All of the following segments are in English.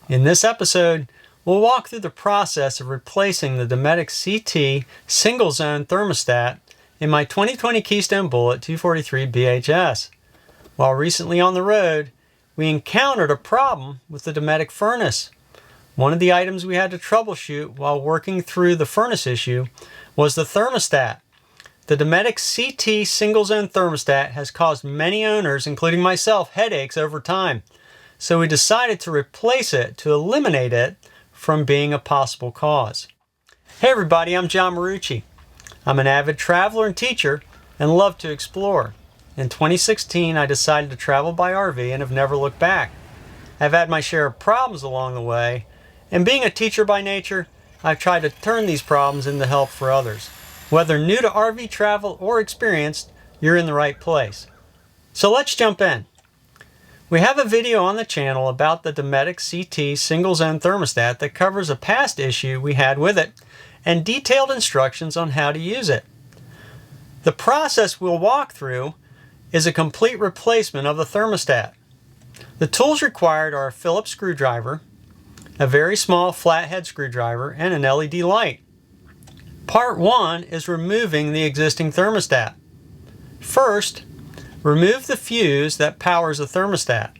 In this episode, we'll walk through the process of replacing the Dometic CT Single Zone Thermostat in my 2020 Keystone Bullet 243 BHS. While recently on the road, we encountered a problem with the Dometic furnace. One of the items we had to troubleshoot while working through the furnace issue was the thermostat. The Dometic CT Single Zone Thermostat has caused many owners, including myself, headaches over time. So we decided to replace it to eliminate it from being a possible cause. Hey everybody, I'm John Marucci. I'm an avid traveler and teacher and love to explore. In 2016, I decided to travel by RV and have never looked back. I've had my share of problems along the way, and being a teacher by nature, I've tried to turn these problems into help for others. Whether new to RV travel or experienced, you're in the right place. So let's jump in. We have a video on the channel about the Dometic CT Single Zone Thermostat that covers a past issue we had with it and detailed instructions on how to use it. The process we'll walk through is a complete replacement of the thermostat. The tools required are a Phillips screwdriver, a very small flathead screwdriver, and an LED light. Part 1 is removing the existing thermostat. First, remove the fuse that powers the thermostat.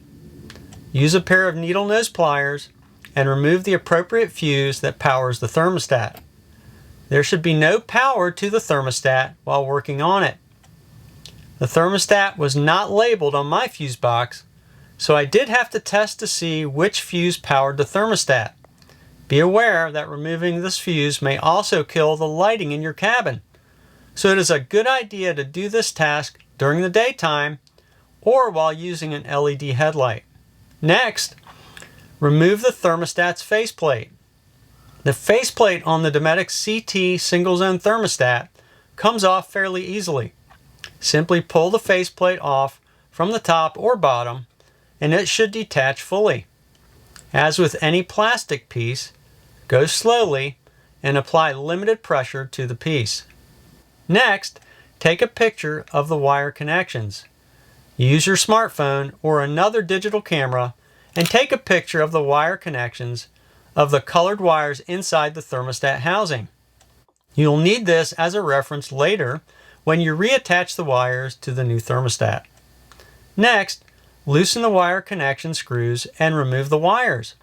Use a pair of needle nose pliers and remove the appropriate fuse that powers the thermostat. There should be no power to the thermostat while working on it. The thermostat was not labeled on my fuse box, so I did have to test to see which fuse powered the thermostat. Be aware that removing this fuse may also kill the lighting in your cabin, so it is a good idea to do this task during the daytime or while using an LED headlight. Next, remove the thermostat's faceplate. The faceplate on the Dometic CT Single Zone Thermostat comes off fairly easily. Simply pull the faceplate off from the top or bottom and it should detach fully. As with any plastic piece, go slowly and apply limited pressure to the piece. Next, take a picture of the wire connections. Use your smartphone or another digital camera and take a picture of the wire connections of the colored wires inside the thermostat housing. You'll need this as a reference later when you reattach the wires to the new thermostat. Next, loosen the wire connection screws and remove the wires.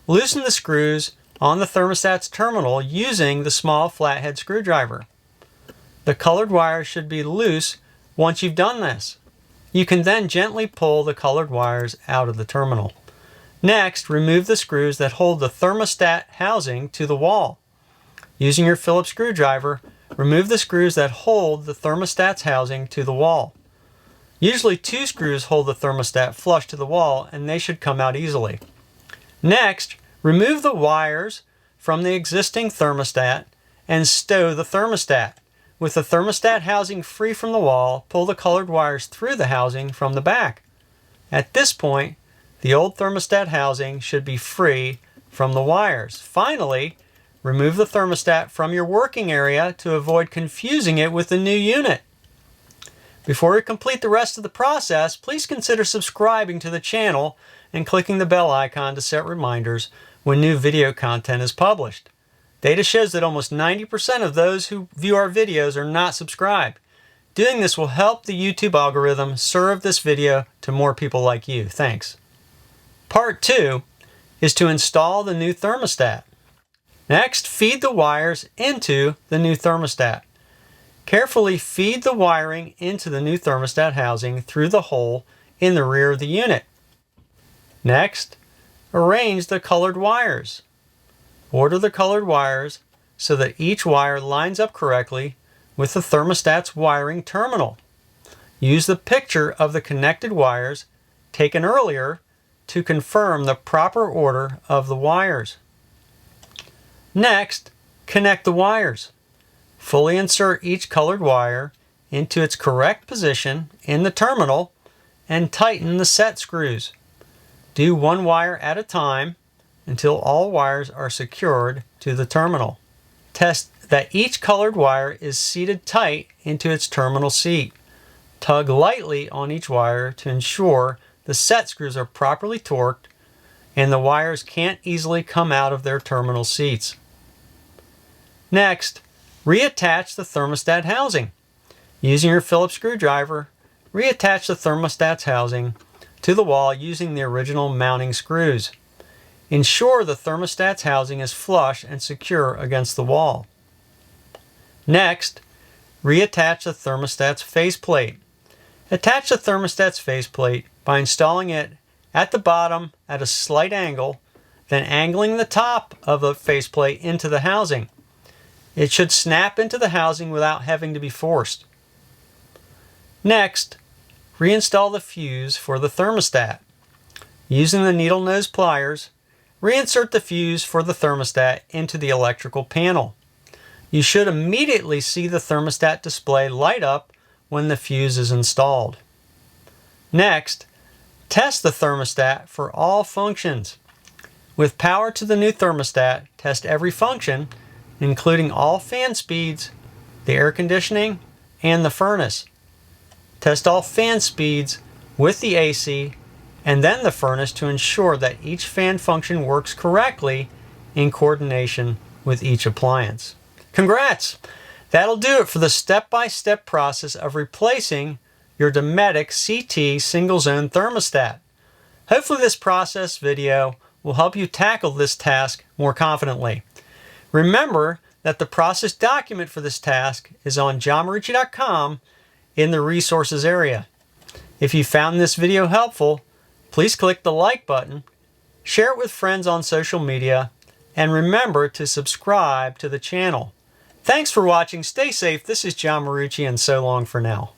Loosen the screws on the thermostat's terminal using the small flathead screwdriver. The colored wires should be loose once you've done this. You can then gently pull the colored wires out of the terminal. Next, remove the screws that hold the thermostat housing to the wall. Using your Phillips screwdriver, remove the screws that hold the thermostat's housing to the wall. Usually 2 screws hold the thermostat flush to the wall and they should come out easily. Next, remove the wires from the existing thermostat and stow the thermostat. With the thermostat housing free from the wall, pull the colored wires through the housing from the back. At this point, the old thermostat housing should be free from the wires. Finally, remove the thermostat from your working area to avoid confusing it with the new unit. Before we complete the rest of the process, please consider subscribing to the channel and clicking the bell icon to set reminders when new video content is published. Data shows that almost 90% of those who view our videos are not subscribed. Doing this will help the YouTube algorithm serve this video to more people like you. Thanks. Part 2 is to install the new thermostat. Next, feed the wires into the new thermostat. Carefully feed the wiring into the new thermostat housing through the hole in the rear of the unit. Next, arrange the colored wires. Order the colored wires so that each wire lines up correctly with the thermostat's wiring terminal. Use the picture of the connected wires taken earlier to confirm the proper order of the wires. Next, connect the wires. Fully insert each colored wire into its correct position in the terminal and tighten the set screws. Do one wire at a time until all wires are secured to the terminal. Test that each colored wire is seated tight into its terminal seat. Tug lightly on each wire to ensure the set screws are properly torqued and the wires can't easily come out of their terminal seats. Next, reattach the thermostat housing. Using your Phillips screwdriver, reattach the thermostat's housing to the wall using the original mounting screws. Ensure the thermostat's housing is flush and secure against the wall. Next, reattach the thermostat's faceplate. Attach the thermostat's faceplate by installing it at the bottom at a slight angle, then angling the top of the faceplate into the housing. It should snap into the housing without having to be forced. Next, reinstall the fuse for the thermostat. Using the needle nose pliers, reinsert the fuse for the thermostat into the electrical panel. You should immediately see the thermostat display light up when the fuse is installed. Next, test the thermostat for all functions. With power to the new thermostat, test every function, including all fan speeds, the air conditioning, and the furnace. Test all fan speeds with the AC and then the furnace to ensure that each fan function works correctly in coordination with each appliance. Congrats! That'll do it for the step-by-step process of replacing your Dometic CT Single Zone thermostat. Hopefully this process video will help you tackle this task more confidently. Remember that the process document for this task is on johnmarucci.com in the resources area. If you found this video helpful, please click the like button, share it with friends on social media, and remember to subscribe to the channel. Thanks for watching. Stay safe. This is John Marucci, and so long for now.